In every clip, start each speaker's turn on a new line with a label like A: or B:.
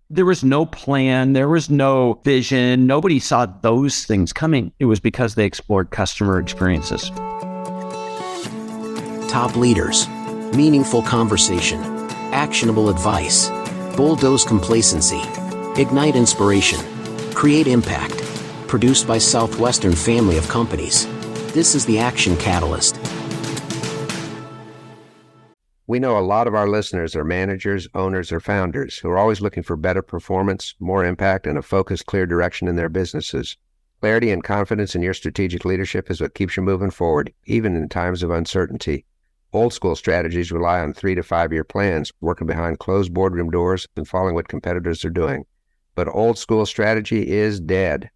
A: There was no plan. There was no vision. Nobody saw those things coming. It was because they explored customer experiences.
B: Top leaders, meaningful conversation, actionable advice, bulldoze complacency, ignite inspiration, create impact. Produced by Southwestern family of companies. This is the Action Catalyst.
C: We know a lot of our listeners are managers, owners, or founders who are always looking for better performance, more impact, and a focused, clear direction in their businesses. Clarity and confidence in your strategic leadership is what keeps you moving forward, even in times of uncertainty. Old school strategies rely on 3 to 5 year plans, working behind closed boardroom doors and following what competitors are doing. But old school strategy is dead.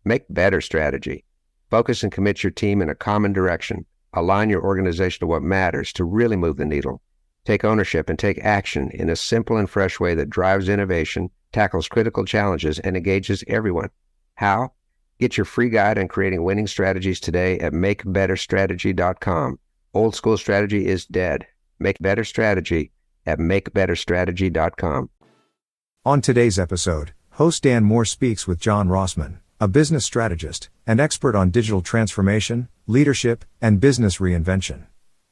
C: Make better strategy. Focus and commit your team in a common direction. Align your organization to what matters to really move the needle. Take ownership and take action in a simple and fresh way that drives innovation, tackles critical challenges, and engages everyone. How? Get your free guide on creating winning strategies today at makebetterstrategy.com. Old school strategy is dead. Make better strategy at makebetterstrategy.com.
D: On today's episode, host Dan Moore speaks with John Rossman, a business strategist and expert on digital transformation, leadership, and business reinvention.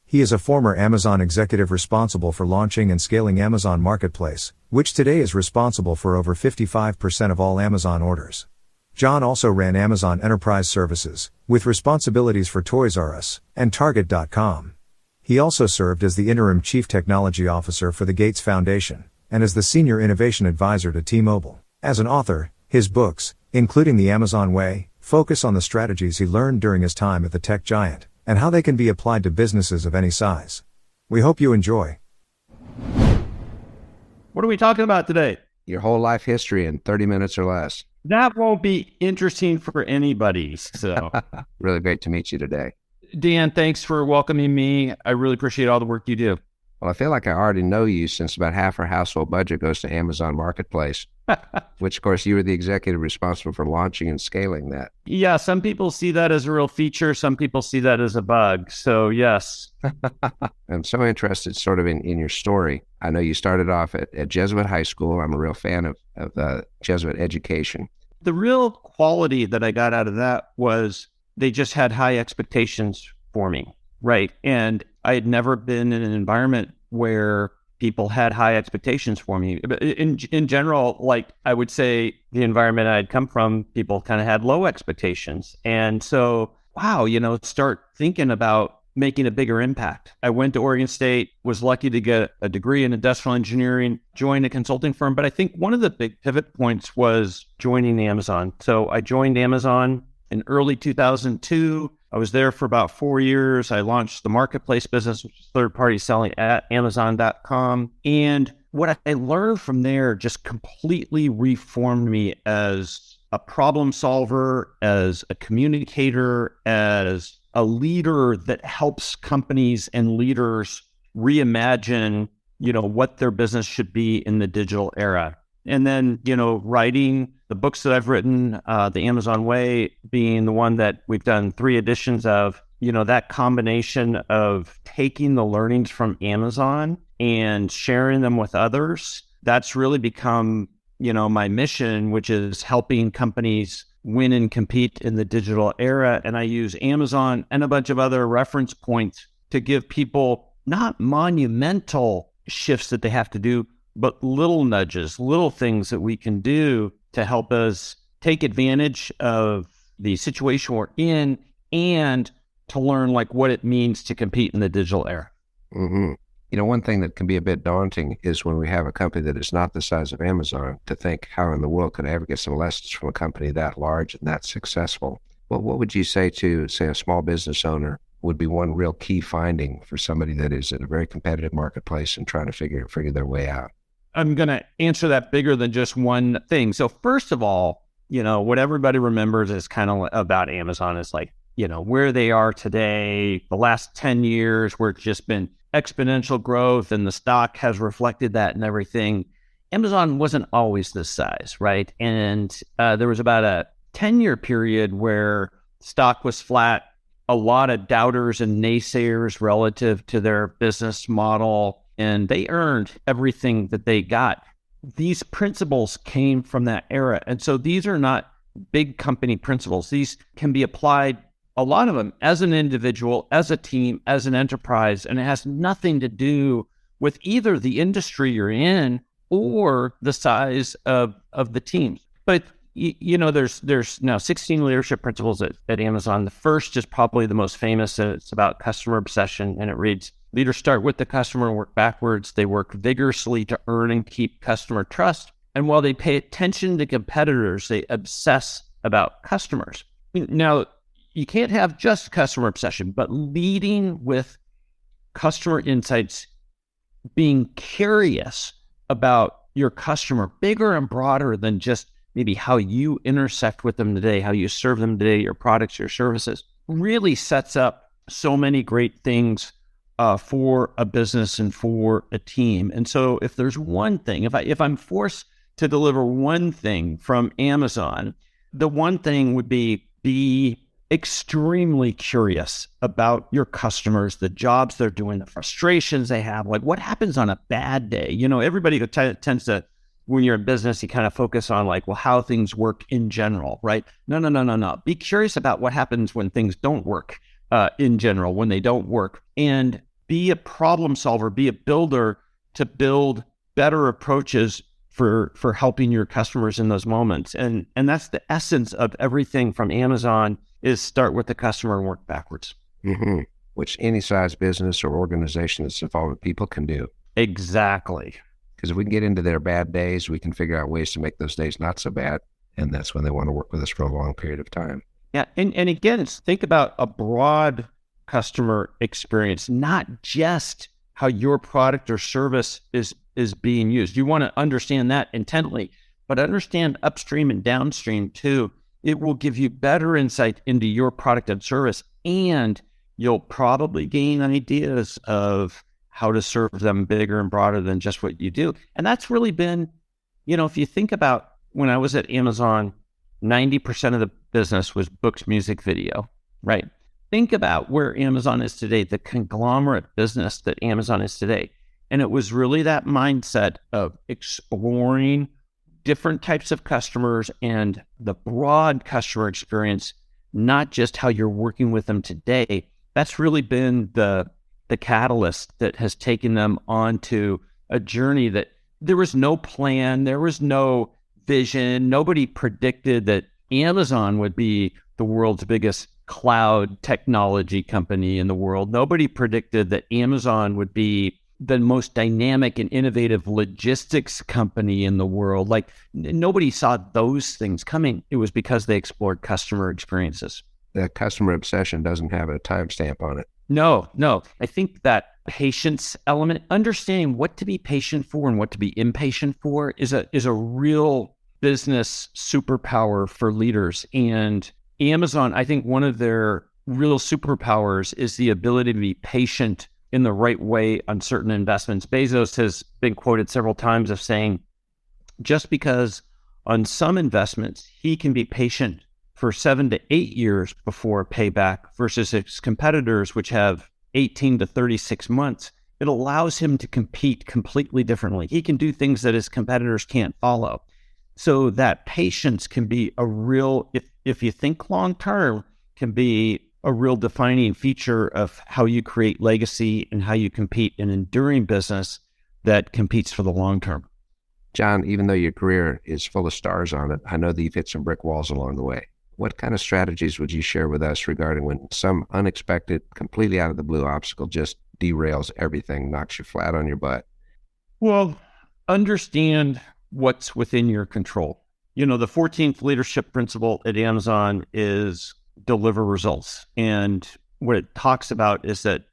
D: He is a former Amazon executive responsible for launching and scaling Amazon Marketplace, which today is responsible for over 55% of all Amazon orders. John also ran Amazon Enterprise Services, with responsibilities for Toys R Us and Target.com. He also served as the interim chief technology officer for the Gates Foundation, and as the senior innovation advisor to T-Mobile. As an author, his books, including The Amazon Way, focus on the strategies he learned during his time at the tech giant, and how they can be applied to businesses of any size. We hope you enjoy.
A: What are we talking about today?
C: Your whole life history in 30 minutes or less.
A: That won't be interesting for anybody. So,
C: Really great to meet you today.
A: Dan, thanks for welcoming me. I really appreciate all the work you do.
C: Well, I feel like I already know you since about half our household budget goes to Amazon Marketplace, which, of course, you were the executive responsible for launching and scaling that.
A: Yeah, some people see that as a real feature. Some people see that as a bug. So, yes.
C: I'm so interested sort of in your story. I know you started off at Jesuit High School. I'm a real fan of Jesuit education.
A: The real quality that I got out of that was they just had high expectations for me, right? And I had never been in an environment where people had high expectations for me. In general, like I would say the environment I had come from, people kind of had low expectations. And so, wow, start thinking about making a bigger impact. I went to Oregon State, was lucky to get a degree in industrial engineering, joined a consulting firm. But I think one of the big pivot points was joining Amazon. So I joined Amazon in early 2002. I was there for about 4 years. I launched the marketplace business, which is third-party selling at Amazon.com. And what I learned from there just completely reformed me as a problem solver, as a communicator, as a leader that helps companies and leaders reimagine, what their business should be in the digital era. And then, writing the books that I've written, The Amazon Way being the one that we've done 3 editions of, that combination of taking the learnings from Amazon and sharing them with others, that's really become, my mission, which is helping companies win and compete in the digital era. And I use Amazon and a bunch of other reference points to give people not monumental shifts that they have to do, but little nudges, little things that we can do to help us take advantage of the situation we're in and to learn what it means to compete in the digital era.
C: Mm-hmm. One thing that can be a bit daunting is when we have a company that is not the size of Amazon to think, how in the world could I ever get some lessons from a company that large and that successful? Well, what would you say to, say, a small business owner would be one real key finding for somebody that is in a very competitive marketplace and trying to figure their way out?
A: I'm going to answer that bigger than just one thing. So first of all, what everybody remembers is kind of about Amazon is where they are today, the last 10 years where it's just been exponential growth and the stock has reflected that and everything. Amazon wasn't always this size, right? And there was about a 10-year period where stock was flat, a lot of doubters and naysayers relative to their business model, and they earned everything that they got these principles came from that era. And so these are not big company principles. These can be applied, a lot of them, as an individual, as a team, as an enterprise, and it has nothing to do with either the industry you're in or the size of the teams. But there's now 16 leadership principles at Amazon. The first is probably the most famous. It's about customer obsession, and it reads, leaders start with the customer and work backwards. They work vigorously to earn and keep customer trust. And while they pay attention to competitors, they obsess about customers. Now, you can't have just customer obsession, but leading with customer insights, being curious about your customer, bigger and broader than just maybe how you intersect with them today, how you serve them today, your products, your services, really sets up so many great things for a business and for a team. And so if there's one thing, if I'm forced to deliver one thing from Amazon, the one thing would be extremely curious about your customers, the jobs they're doing, the frustrations they have, like what happens on a bad day. Everybody tends to, when you're in business, you kind of focus on like, well, how things work in general, right? No. Be curious about what happens when things don't work in general, when they don't work, and be a problem solver, be a builder to build better approaches for helping your customers in those moments. And that's the essence of everything from Amazon, is start with the customer and work backwards.
C: Mm-hmm. Which any size business or organization that's involved with people can do.
A: Exactly.
C: Because if we can get into their bad days, we can figure out ways to make those days not so bad. And that's when they want to work with us for a long period of time.
A: Yeah. And again, think about a broad customer experience, not just how your product or service is being used. You want to understand that intently, but understand upstream and downstream too. It will give you better insight into your product and service, and you'll probably gain ideas of how to serve them bigger and broader than just what you do. And that's really been, if you think about when I was at Amazon, 90% of the business was books, music, video, right? Think about where Amazon is today, the conglomerate business that Amazon is today. And it was really that mindset of exploring different types of customers and the broad customer experience, not just how you're working with them today. That's really been the catalyst that has taken them onto a journey that there was no plan, there was no vision. Nobody predicted that Amazon would be the world's biggest cloud technology company in the world. Nobody predicted that Amazon would be the most dynamic and innovative logistics company in the world. Like nobody saw those things coming. It was because they explored customer experiences.
C: The customer obsession doesn't have a timestamp on it.
A: No. I think that patience element, understanding what to be patient for and what to be impatient for is a real business superpower for leaders. And Amazon, I think one of their real superpowers is the ability to be patient in the right way on certain investments. Bezos has been quoted several times of saying, just because on some investments, he can be patient for 7 to 8 years before payback versus his competitors, which have 18 to 36 months, it allows him to compete completely differently. He can do things that his competitors can't follow. So that patience can be a real, if you think long-term, can be a real defining feature of how you create legacy and how you compete in enduring business that competes for the long term.
C: John, even though your career is full of stars on it, I know that you've hit some brick walls along the way. What kind of strategies would you share with us regarding when some unexpected, completely out of the blue obstacle just derails everything, knocks you flat on your butt?
A: Well, understand what's within your control. The 14th leadership principle at Amazon is deliver results. And what it talks about is that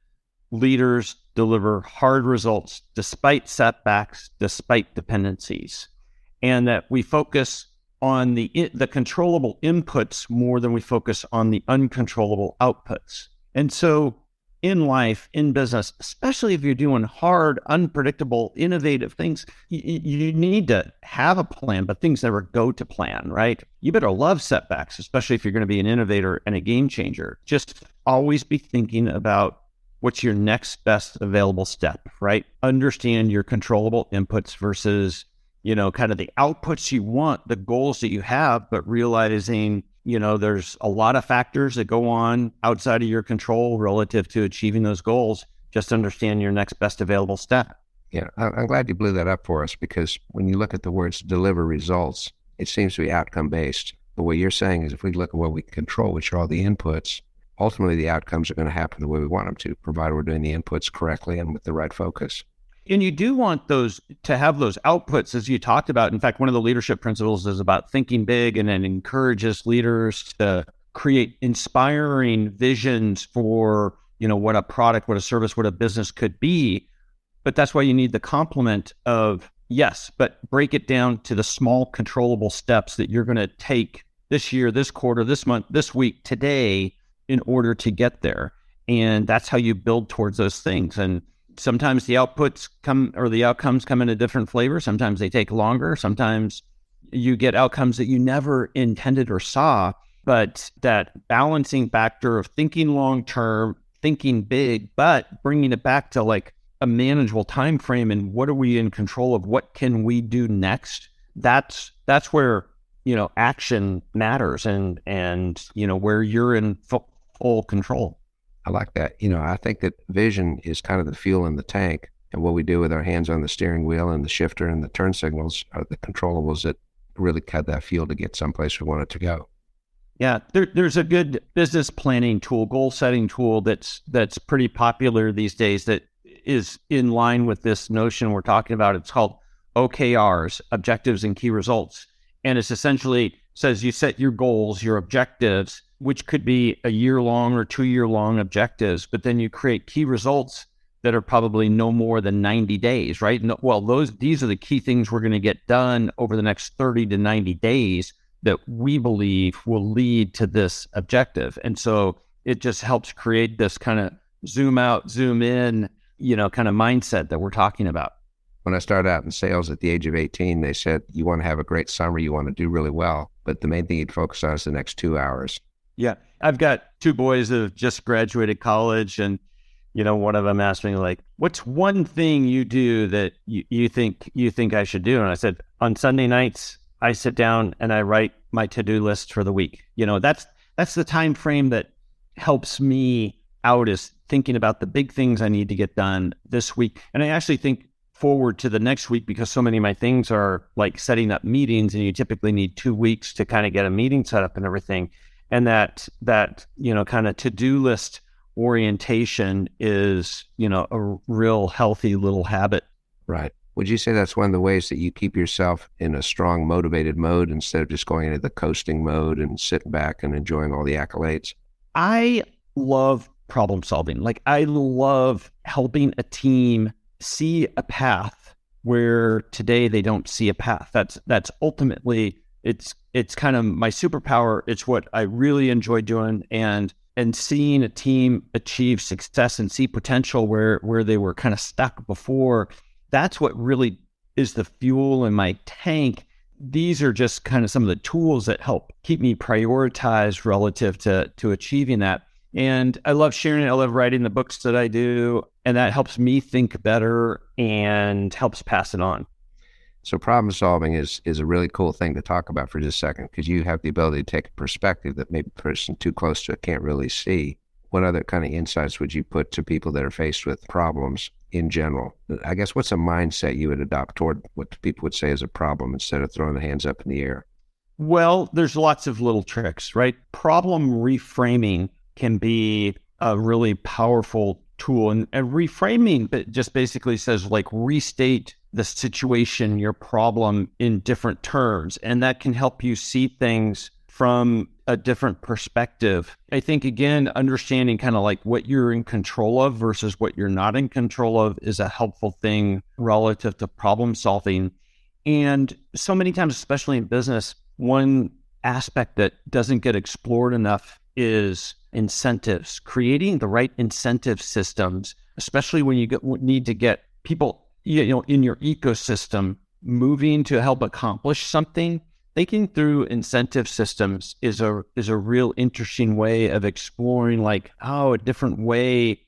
A: leaders deliver hard results despite setbacks, despite dependencies, and that we focus on the controllable inputs more than we focus on the uncontrollable outputs. And so in life, in business, especially if you're doing hard, unpredictable, innovative things, you need to have a plan, but things never go to plan, right? You better love setbacks, especially if you're going to be an innovator and a game changer. Just always be thinking about what's your next best available step, right? Understand your controllable inputs versus kind of the outputs you want, the goals that you have, but realizing, there's a lot of factors that go on outside of your control relative to achieving those goals. Just understand your next best available step.
C: Yeah, I'm glad you blew that up for us, because when you look at the words deliver results, it seems to be outcome based. But what you're saying is if we look at what we control, which are all the inputs, ultimately the outcomes are going to happen the way we want them to, provided we're doing the inputs correctly and with the right focus.
A: And you do want those to have those outputs, as you talked about. In fact, one of the leadership principles is about thinking big, and it encourages leaders to create inspiring visions for, what a product, what a service, what a business could be. But that's why you need the complement of, yes, but break it down to the small controllable steps that you're going to take this year, this quarter, this month, this week, today, in order to get there. And that's how you build towards those things. And sometimes the outputs come, or the outcomes come in a different flavor. Sometimes they take longer. Sometimes you get outcomes that you never intended or saw. But that balancing factor of thinking long-term, thinking big, but bringing it back to like a manageable time frame, and what are we in control of? What can we do next? That's where, action matters, and where you're in full control.
C: I like that. I think that vision is kind of the fuel in the tank, and what we do with our hands on the steering wheel and the shifter and the turn signals are the controllables that really cut that fuel to get someplace we want it to go.
A: Yeah, there's a good business planning tool, goal setting tool that's pretty popular these days that is in line with this notion we're talking about. It's called OKRs, Objectives and Key Results. And it's essentially says you set your goals, your objectives, which could be a year-long or 2-year-long objectives, but then you create key results that are probably no more than 90 days, right? These are the key things we're going to get done over the next 30 to 90 days that we believe will lead to this objective. And so it just helps create this kind of zoom out, zoom in, kind of mindset that we're talking about.
C: When I started out in sales at the age of 18, they said, you want to have a great summer, you want to do really well, but the main thing you'd focus on is the next 2 hours.
A: Yeah. I've got 2 boys that have just graduated college, and, one of them asked me, like, what's one thing you do that you think I should do? And I said, on Sunday nights, I sit down and I write my to-do list for the week. That's the time frame that helps me out, is thinking about the big things I need to get done this week. And I actually think forward to the next week, because so many of my things are like setting up meetings, and you typically need 2 weeks to kind of get a meeting set up and everything. And that kind of to-do list orientation is, a real healthy little habit.
C: Right. Would you say that's one of the ways that you keep yourself in a strong, motivated mode instead of just going into the coasting mode and sitting back and enjoying all the accolades?
A: I love problem solving. Like, I love helping a team see a path where today they don't see a path. That's ultimately, it's kind of my superpower. It's what I really enjoy doing, and seeing a team achieve success and see potential where they were kind of stuck before. That's what really is the fuel in my tank. These are just kind of some of the tools that help keep me prioritized relative to achieving that. And I love sharing it. I love writing the books that I do, and that helps me think better and helps pass it on.
C: So problem solving is a really cool thing to talk about for just a second, because you have the ability to take a perspective that maybe a person too close to it can't really see. What other kind of insights would you put to people that are faced with problems in general? I guess what's a mindset you would adopt toward what people would say is a problem instead of throwing the hands up in the air?
A: Well, there's lots of little tricks, right? Problem reframing can be a really powerful tool. And reframing just basically says, like, restate the situation, your problem, in different terms. And that can help you see things from a different perspective. I think, again, understanding kind of like what you're in control of versus what you're not in control of is a helpful thing relative to problem solving. And so many times, especially in business, one aspect that doesn't get explored enough is incentives, creating the right incentive systems, especially when you need to get people, in your ecosystem moving to help accomplish something. Thinking through incentive systems is a real interesting way of exploring, like, a different way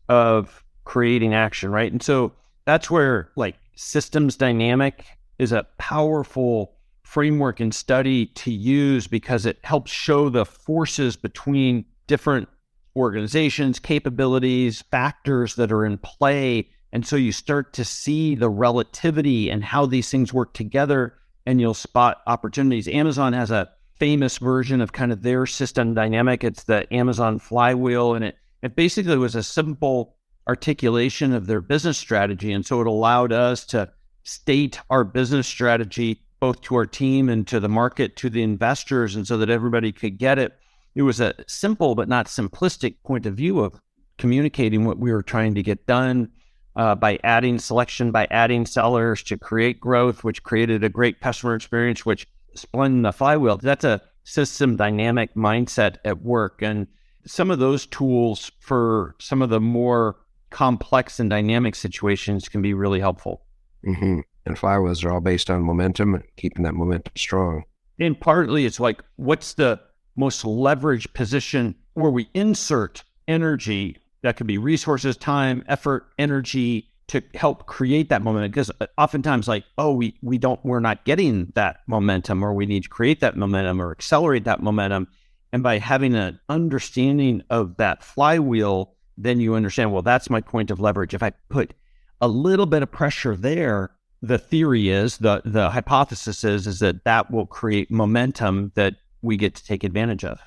A: of creating action, right? And so that's where, like, systems dynamic is a powerful framework and study to use because it helps show the forces between different organizations, capabilities, factors that are in play. And so you start to see the relativity and how these things work together, and you'll spot opportunities. Amazon has a famous version of kind of their system dynamic. It's the Amazon flywheel, and it basically was a simple articulation of their business strategy. And so it allowed us to state our business strategy both to our team and to the market, to the investors, and so that everybody could get it. It was a simple but not simplistic point of view of communicating what we were trying to get done by adding selection, by adding sellers to create growth, which created a great customer experience, which spun the flywheel. That's a system dynamic mindset at work. And some of those tools for some of the more complex and dynamic situations can be really helpful.
C: Mm-hmm. And flywheels are all based on momentum and keeping that momentum strong.
A: And partly it's like, what's the most leveraged position where we insert energy? That could be resources, time, effort, energy to help create that momentum. Because oftentimes like, we're not getting that momentum, or we need to create that momentum or accelerate that momentum. And by having an understanding of that flywheel, then you understand, well, that's my point of leverage. If I put a little bit of pressure there, the theory is, the hypothesis is that will create momentum that we get to take advantage of.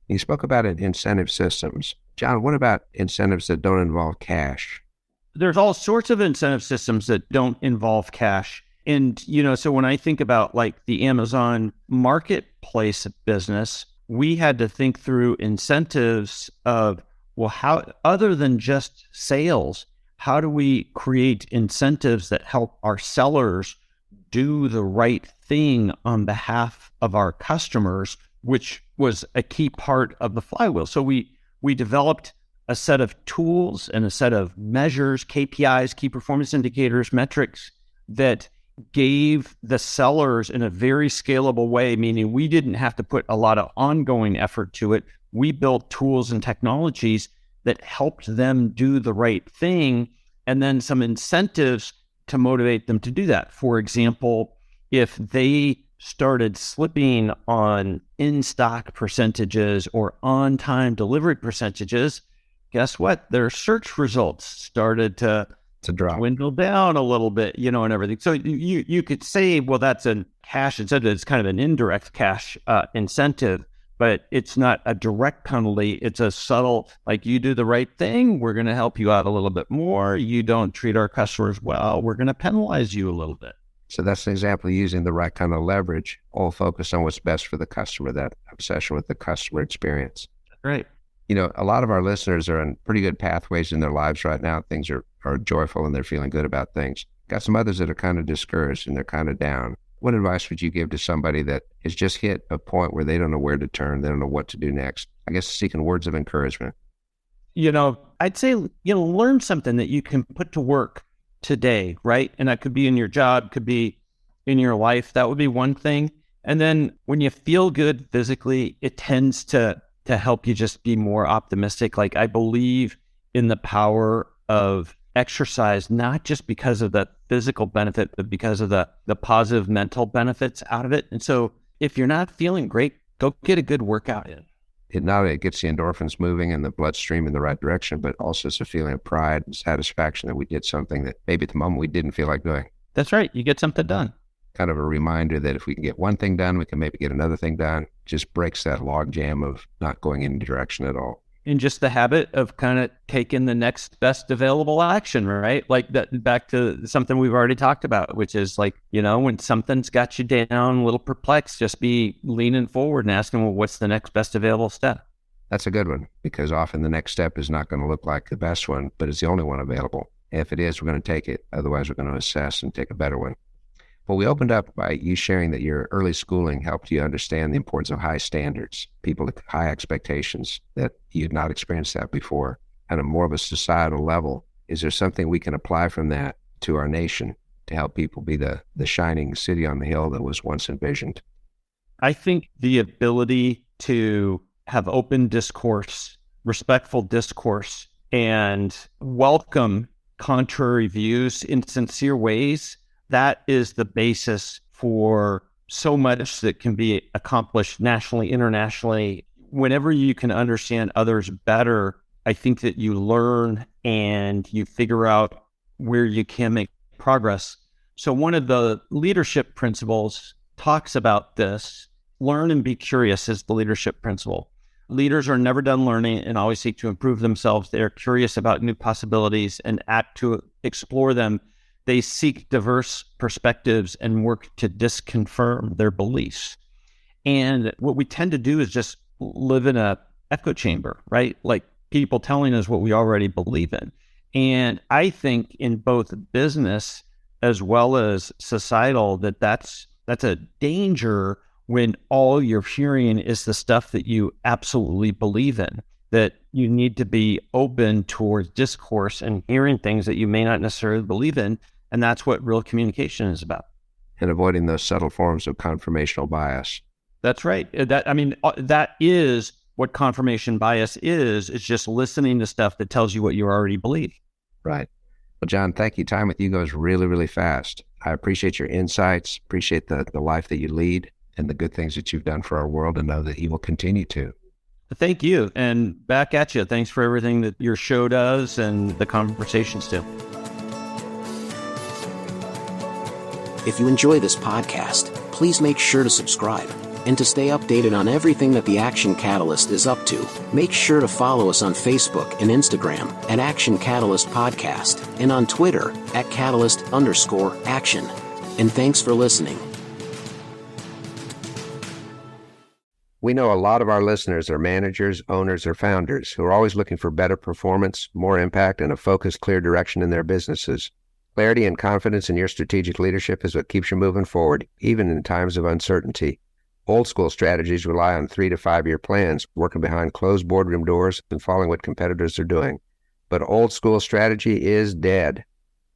C: You spoke about incentive systems. John, what about incentives that don't involve cash?
A: There's all sorts of incentive systems that don't involve cash. And, so when I think about like the Amazon marketplace business, we had to think through incentives of, well, how, other than just sales, how do we create incentives that help our sellers do the right thing on behalf of our customers, which was a key part of the flywheel. So we developed a set of tools and a set of measures, KPIs, key performance indicators, metrics that gave the sellers in a very scalable way, meaning we didn't have to put a lot of ongoing effort to it. We built tools and technologies that helped them do the right thing, and then some incentives to motivate them to do that. For example, if they started slipping on in-stock percentages or on-time delivery percentages, guess what? Their search results started to
C: drop,
A: dwindle down a little bit, and everything. So you could say, well, that's a cash incentive. It's kind of an indirect cash incentive, but it's not a direct penalty. It's a subtle, like, you do the right thing, we're going to help you out a little bit more. You don't treat our customers well, we're going to penalize you a little bit.
C: So that's an example of using the right kind of leverage, all focused on what's best for the customer, that obsession with the customer experience.
A: Right.
C: A lot of our listeners are on pretty good pathways in their lives right now. Things are joyful and they're feeling good about things. Got some others that are kind of discouraged and they're kind of down. What advice would you give to somebody that has just hit a point where they don't know where to turn, they don't know what to do next? I guess seeking words of encouragement.
A: I'd say, learn something that you can put to work today, right? And that could be in your job, could be in your life. That would be one thing. And then when you feel good physically, it tends to help you just be more optimistic. Like, I believe in the power of exercise, not just because of the physical benefit, but because of the positive mental benefits out of it. And so if you're not feeling great, go get a good workout in.
C: It not only gets the endorphins moving and the bloodstream in the right direction, but also it's a feeling of pride and satisfaction that we did something that maybe at the moment we didn't feel like doing.
A: That's right. You get something done.
C: Kind of a reminder that if we can get one thing done, we can maybe get another thing done. Just breaks that log jam of not going in any direction at all.
A: And just the habit of kind of taking the next best available action, right? Like that, back to something we've already talked about, which is like, when something's got you down, a little perplexed, just be leaning forward and asking, well, what's the next best available step?
C: That's a good one, because often the next step is not going to look like the best one, but it's the only one available. If it is, we're going to take it. Otherwise, we're going to assess and take a better one. Well, we opened up by you sharing that your early schooling helped you understand the importance of high standards, people with high expectations, that you had not experienced that before. At a more of a societal level, is there something we can apply from that to our nation to help people be the shining city on the hill that was once envisioned?
A: I think the ability to have open discourse, respectful discourse, and welcome contrary views in sincere ways that is the basis for so much that can be accomplished nationally, internationally. Whenever you can understand others better, I think that you learn and you figure out where you can make progress. So one of the leadership principles talks about this. Learn and be curious is the leadership principle. Leaders are never done learning and always seek to improve themselves. They are curious about new possibilities and act to explore them. They seek diverse perspectives and work to disconfirm their beliefs. And what we tend to do is just live in a echo chamber, right? Like people telling us what we already believe in. And I think in both business as well as societal, that's a danger when all you're hearing is the stuff that you absolutely believe in, that you need to be open towards discourse and hearing things that you may not necessarily believe in. And that's what real communication is about.
C: And avoiding those subtle forms of confirmational bias.
A: That's right. That is what confirmation bias is. It's just listening to stuff that tells you what you already believe.
C: Right. Well, John, thank you. Time with you goes really, really fast. I appreciate your insights, appreciate the life that you lead and the good things that you've done for our world, and know that you will continue to.
A: Thank you. And back at you. Thanks for everything that your show does and the conversations do.
B: If you enjoy this podcast, please make sure to subscribe. And to stay updated on everything that the Action Catalyst is up to, make sure to follow us on Facebook and Instagram at Action Catalyst Podcast and on Twitter at Catalyst_Action. And thanks for listening.
C: We know a lot of our listeners are managers, owners, or founders who are always looking for better performance, more impact, and a focused, clear direction in their businesses. Clarity and confidence in your strategic leadership is what keeps you moving forward, even in times of uncertainty. Old school strategies rely on 3 to 5 year plans, working behind closed boardroom doors and following what competitors are doing. But old school strategy is dead.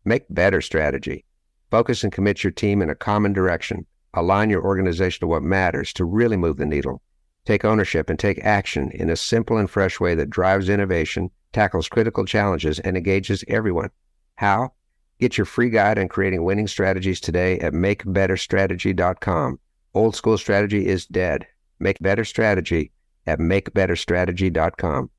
C: Make better strategy. Focus and commit your team in a common direction. Align your organization to what matters to really move the needle. Take ownership and take action in a simple and fresh way that drives innovation, tackles critical challenges, and engages everyone. How? Get your free guide on creating winning strategies today at makebetterstrategy.com. Old school strategy is dead. Make better strategy at makebetterstrategy.com.